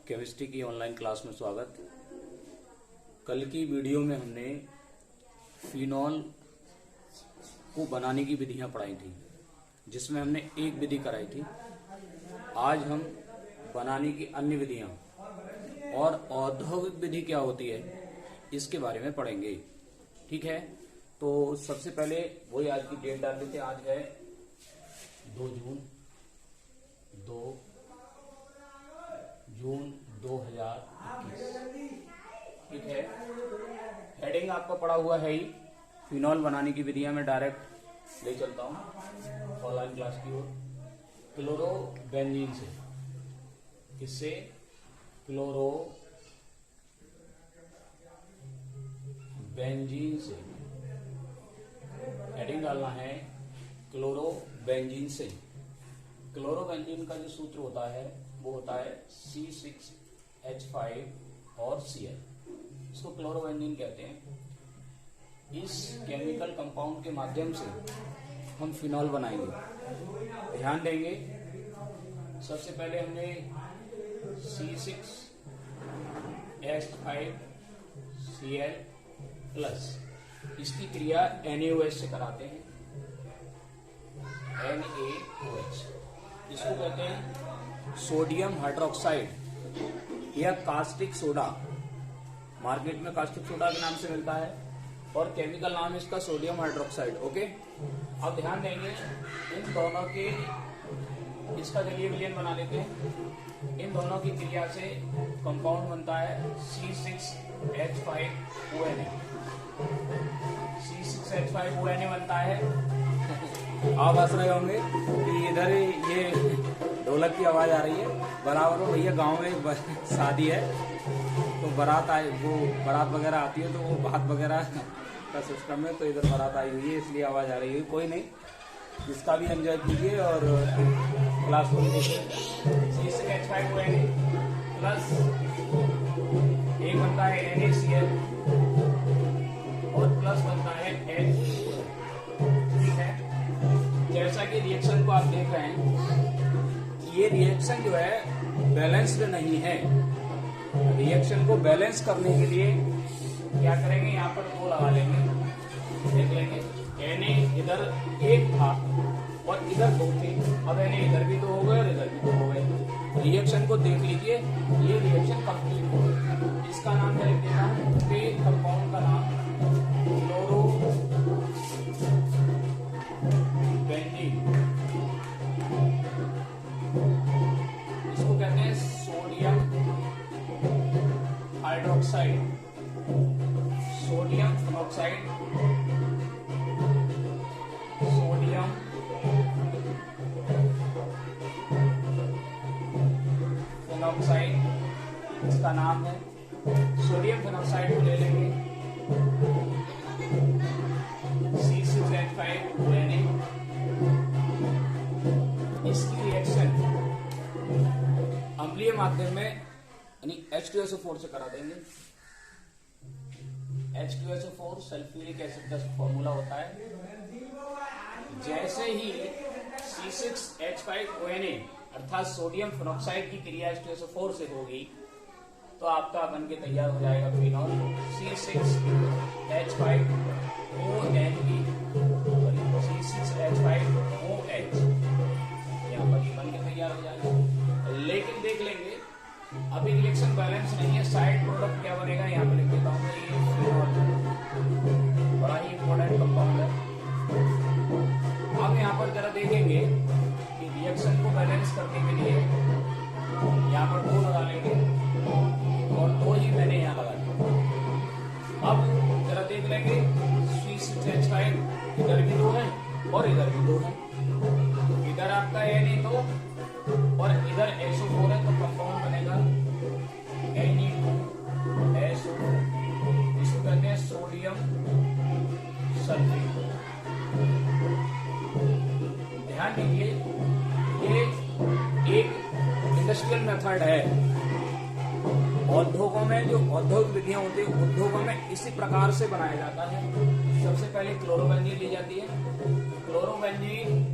Chemistry की online class में स्वागत। कल की वीडियो में हमने फिनॉल को बनाने की विधियां पढ़ाई थी, जिसमें हमने एक विधि कराई थी। आज हम बनाने की अन्य विधियां और औद्योगिक विधि क्या होती है इसके बारे में पढ़ेंगे। ठीक है, तो सबसे पहले वही आज की डेट डाल देते। आज है 2 जून 2021। ठीक है, हेडिंग आपका पड़ा हुआ है ही फिनॉल बनाने की विधियां। में डायरेक्ट ले चलता हूं ऑनलाइन क्लास की ओर। क्लोरोबेंजीन से, किससे? क्लोरोबेंजीन से हेडिंग डालना है, क्लोरोबेंजीन से। क्लोरोबेंजीन का जो सूत्र होता है वो होता है C6H5 और Cl। इसको क्लोरोबेंजीन कहते हैं। इस केमिकल कंपाउंड के माध्यम से हम फिनॉल बनाएंगे। ध्यान देंगे, सबसे पहले हमने C6H5Cl प्लस इसकी क्रिया NaOH से कराते हैं। NaOH इसको कहते हैं सोडियम हाइड्रोक्साइड या कास्टिक सोडा। मार्केट में कास्टिक सोडा के नाम से मिलता है और केमिकल नाम है इसका सोडियम हाइड्रोक्साइड। ओके, अब ध्यान देंगे इन दोनों के, इसका जलीय विलयन बना लेते हैं। इन दोनों की क्रिया से कंपाउंड बनता है C6H5ONA। C6H5ONA बनता है। आप हंस रहे होंगे कि इधर ये ढोलक की आवाज आ रही है। बराबर में भैया गांव में शादी है तो बारात वगैरह आती है, तो वो भात वगैरह का सिस्टम है, तो इधर बारात आई हुई है इसलिए आवाज आ रही है। कोई नहीं, इसका भी एंजॉय कीजिए और क्लास को देखिए। C6H5ONA प्लस एक बनता है NaCl और प्लस बनता है H। ठीक है, जैसा कि रिएक्शन को आप देख रहे हैं, ये रिएक्शन जो है बैलेंस्ड नहीं है। रिएक्शन को बैलेंस करने के लिए क्या करेंगे, यहाँ पर 2 लगा लेंगे। देख लेंगे Na इधर 1 था और इधर 2 थे। अब Na इधर भी 2 हो गए और इधर भी 2 हो गए। रिएक्शन को देख लीजिए, ये रिएक्शन कंप्लीट हो गई। इसका नाम क्या लिख देना है? कंपाउंड का नाम क्लोरोबेंजीन। इसको कहते हैं sodium hydroxide, sodium phenoxide, sodium phenoxide. इसका नाम है सोडियम फिनॉक्साइड को ले लेंगे C6H5ONA। इसकी रिएक्शन अम्लीय माध्यम में यानी H2SO4 से करा देंगे। H2SO4 सल्फ्यूरिक एसिड का फॉर्मूला होता है। जैसे ही C6H5ONA अर्थात सोडियम फिनॉक्साइड की क्रिया H2SO4 से होगी तो आपका बन के तैयार हो जाएगा फिनॉल C6H5ONE, C6H5OH। यहाँ पर बन के तैयार हो जाएगा। लेकिन देख लेंगे अभी रिएक्शन बैलेंस नहीं है। साइड प्रोडक्ट क्या बनेगा, यहाँ पे लिख देता हूँ। ये फिनॉल बड़ा ही इंपॉर्टेंट कंपाउंड है। अब यहाँ पर जरा देखेंगे कि रिएक्शन को बैलेंस करने के लिए यहाँ पर 2 लगा लेंगे और 2 ही मैंने यहाँ लगा दिया। अब जरा देख लेंगे C6H5 इधर भी 2 है और इधर भी 2 है। इधर आपका Na2 और इधर SO4 है, तो कंपाउंड बनेगा Na2SO। इसको कहते हैं सोडियम सल्फेट। ध्यान दीजिए, ये एक इंडस्ट्रियल मेथड है। उद्योगों में जो औद्योगिक विधियां होती है, उद्योगों में इसी प्रकार से बनाया जाता है। सबसे पहले क्लोरोबेंजीन ली जाती है। क्लोरोबेंजीन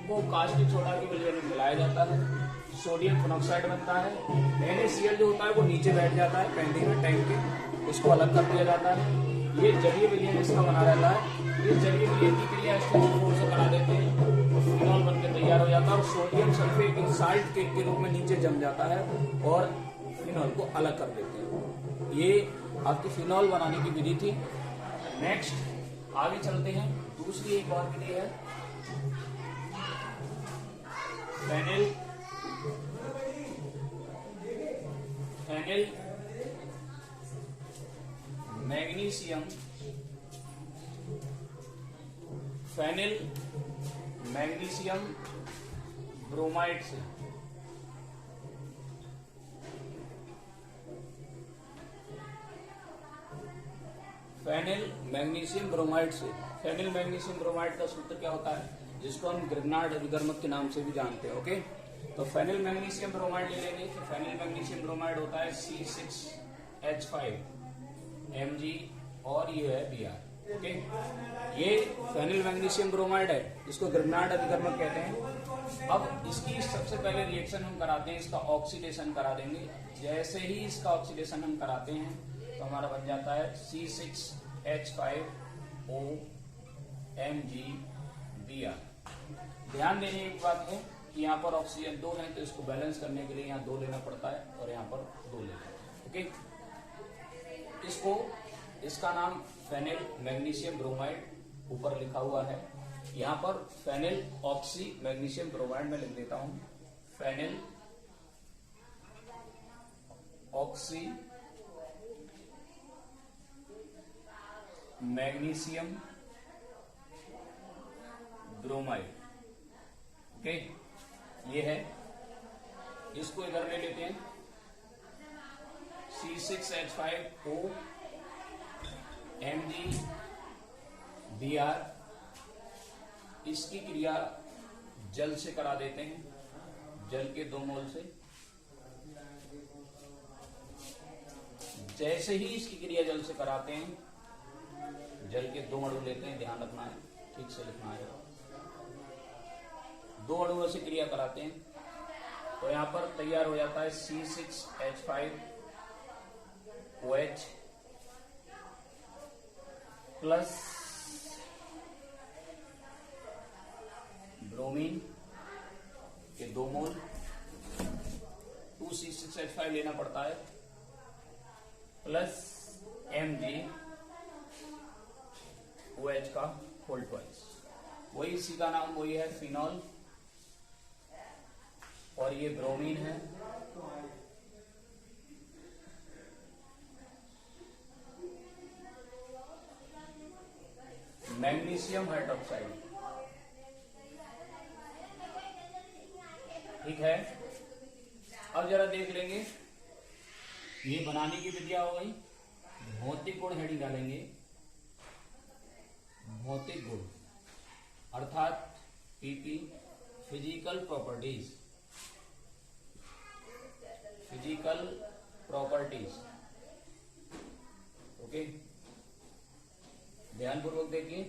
को कास्टिक सोडा के विलयन में मिलाया जाता है। सोडियम मोनोऑक्साइड बनता है। NaCl जो होता है वो नीचे बैठ जाता है पेंदी में टैंक के, उसको अलग कर दिया जाता है। ये जलीय विलयन इसका बना रहता है। ये जलीय विलयन की क्रिया H2O4 से करा देते हैं, फिनॉल बनकर तैयार हो जाता है और सोडियम सल्फेट साल्ट के रूप में नीचे जम जाता है और फिनॉल को अलग कर देते हैं। ये आपकी फिनॉल बनाने की विधि थी। नेक्स्ट आगे चलते हैं, दूसरी एक और विधि है फेनिल मैग्नीशियम ब्रोमाइड से। फेनिल मैग्नीशियम ब्रोमाइड से। फेनिल मैग्नीशियम ब्रोमाइड का सूत्र क्या होता है, जिसको हम ग्रिग्नार्ड अभिकर्मक के नाम से भी जानते हैं। ओके, तो फेनिल मैग्नीशियम ब्रोमाइड ले लेंगे। तो फेनिल मैग्नीशियम ब्रोमाइड होता है C6H5 Mg और ये है Br। ओके, ये फेनिल मैग्नीशियम ब्रोमाइड है, इसको ग्रिग्नार्ड अभिकर्मक कहते हैं। अब इसकी सबसे पहले रिएक्शन हम कराते हैं, इसका ऑक्सीडेशन करा देंगे। जैसे ही इसका ऑक्सीडेशन हम कराते हैं तो हमारा बन जाता है C6H5O MgBr। ध्यान देने की बात है कि यहाँ पर ऑक्सीजन 2 है, तो इसको बैलेंस करने के लिए यहाँ 2 लेना पड़ता है और यहाँ पर 2 लेना है। ओके, इसका नाम फेनिल मैग्नीशियम ब्रोमाइड ऊपर लिखा हुआ है। यहाँ पर फेनिल ऑक्सी मैग्नीशियम ब्रोमाइड में लिख देता हूं, phenyl oxy magnesium bromide. Okay, ये है, इसको इधर ले लेते हैं C6H5O MgBr। इसकी क्रिया जल से करा देते हैं, जल के 2 मोल से। जैसे ही इसकी क्रिया जल से कराते हैं, जल के 2 अणु लेते हैं, ध्यान रखना है, ठीक से लिखना है। 2 अणुओं से क्रिया कराते हैं तो यहां पर तैयार हो जाता है C6H5OH प्लस ब्रोमीन के 2 मोल, 2C6H5 लेना पड़ता है, प्लस MgOH का होल ट्वाइस। वही इसी का नाम वही है फिनॉल, और ये ब्रोमीन है। मैग्नीशियम हाइड्रोक्साइड, ठीक है। अब जरा देख लेंगे, ये बनाने की विधिया हो गई। भौतिक गुण हेडिंग डालेंगे, भौतिक गुण अर्थात PP, physical properties, physical properties. Okay, ध्यानपूर्वक देखिए,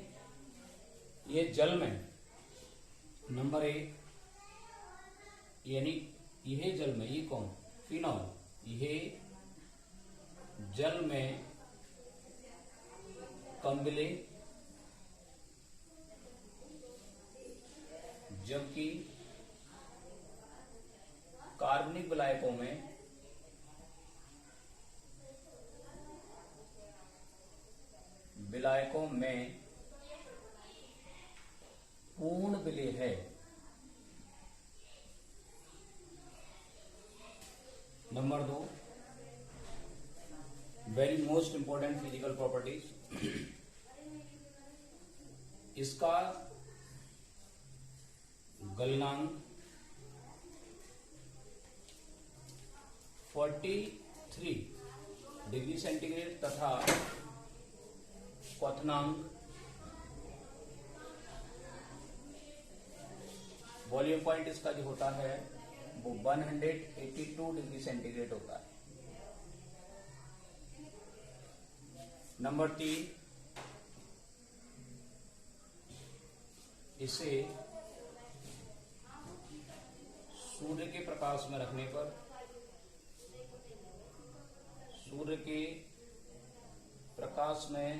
ये जल में नंबर 1, यानी यह जल में, ये कौन, फिनॉल, यह जल में कम मिले, जबकि कार्बनिक विलायकों में पूर्ण विलय है। Number 2, very most important physical properties, इसका गलनांक 43 डिग्री सेंटीग्रेड तथा क्वथनांक वॉल्यूम पॉइंट इसका जो होता है वो 182 डिग्री सेंटीग्रेड होता है। नंबर 3, इसे सूर्य के प्रकाश में रखने पर, सूर्य के प्रकाश में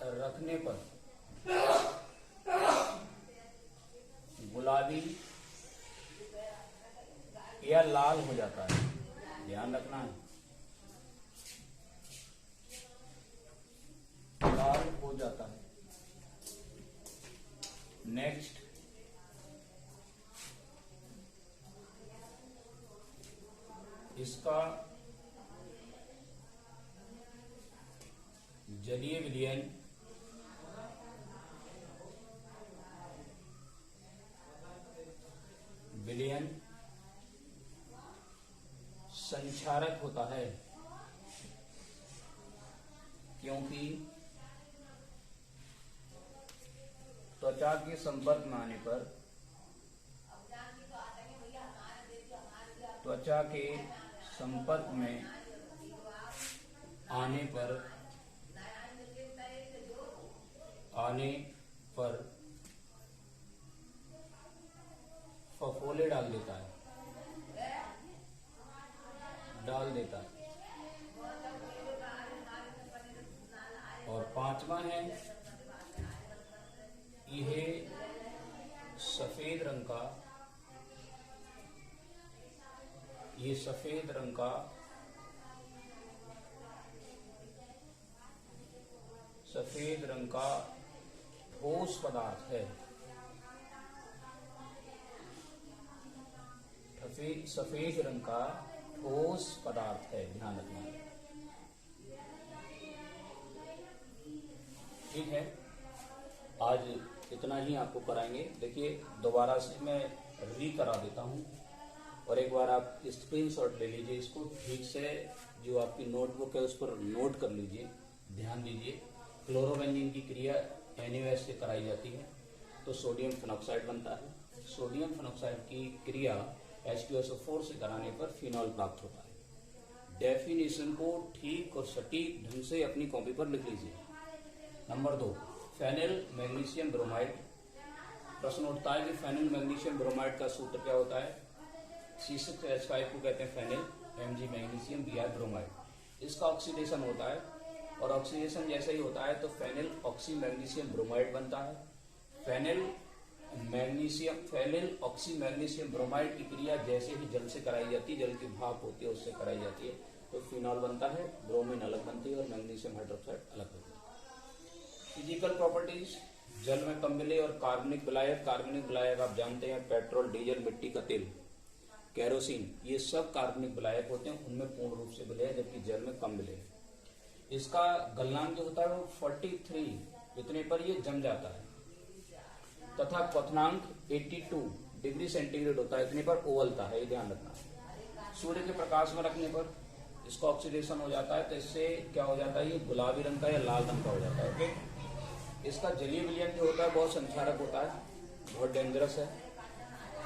रखने पर गुलाबी या लाल हो जाता है, ध्यान रखना है, लाल हो जाता है। नेक्स्ट, इसका जलीय विलयन संक्षारक होता है, क्योंकि त्वचा के संपर्क में आने पर, त्वचा के संपर्क में आने पर फफोले डाल देता है, और पांचवा है, यह सफेद रंग का ठोस पदार्थ है। सफेद रंग का ठोस पदार्थ है, ध्यान रखना। ठीक है, आज इतना ही आपको कराएंगे। देखिए दोबारा से मैं करा देता हूं, और एक बार आप स्क्रीनशॉट ले लीजिए, इसको ठीक से जो आपकी नोटबुक है उस पर नोट कर लीजिए, ध्यान दीजिए। क्लोरोबेंजीन की क्रिया NaOH से कराई जाती है तो सोडियम फिनॉक्साइड बनता है। सोडियम फिनॉक्साइड की क्रिया H2SO4 से कराने पर फिनॉल प्राप्त होता है। डेफिनेशन को ठीक और सटीक ढंग से अपनी कॉपी पर लिख लीजिए। Number 2, phenyl magnesium bromide. प्रश्न उठता है कि फेनिल मैग्नीशियम ब्रोमाइड का सूत्र क्या होता है? C6H5 को कहते हैं phenyl, Mg magnesium Br bromide. इसका ऑक्सीडेशन होता है, और ऑक्सीडेशन जैसे ही होता है तो फेनिल ऑक्सी मैग्नीशियम ब्रोमाइड बनता है। फेनिल ऑक्सी मैग्नीशियम ब्रोमाइड की क्रिया जैसे ही जल से कराई जाती है, जल की भाप होती है उससे कराई जाती है, तो फिनॉल बनता है, ब्रोमीन अलग बनती है और मैग्नीशियम हाइड्रोक्साइड अलग बनती है। फिजिकल प्रॉपर्टीज, जल में कम मिले और कार्बनिक विलायक आप जानते हैं, पेट्रोल, डीजल, मिट्टी का तेल, केरोसिन, ये सब कार्बनिक विलायक होते हैं, उनमें पूर्ण रूप से मिले हैं, जबकि जल में कम मिले हैं। इसका गलनांक जो होता है वो 43 इतने पर ये जम जाता है, तथा क्वथनांक 82 डिग्री सेंटीग्रेड होता है, इतने पर उबलता है, ये ध्यान रखना। सूर्य के प्रकाश में रखने पर इसका ऑक्सीडेशन हो जाता है, तो इससे क्या हो जाता है, ये गुलाबी रंग का या लाल रंग का हो जाता है। ओके, इसका जलीय विलयन जो होता है बहुत संक्षारक होता है, बहुत डेंजरस है,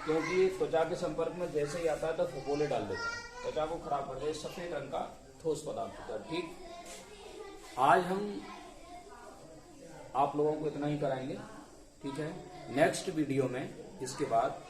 क्योंकि त्वचा के संपर्क में जैसे ही आता है तो फफोले डाल देता है, त्वचा को खराब कर देता है। सफेद रंग का ठोस पदार्थ होता है। ठीक, आज हम आप लोगों को इतना ही कराएंगे। ठीक है, नेक्स्ट वीडियो में इसके बाद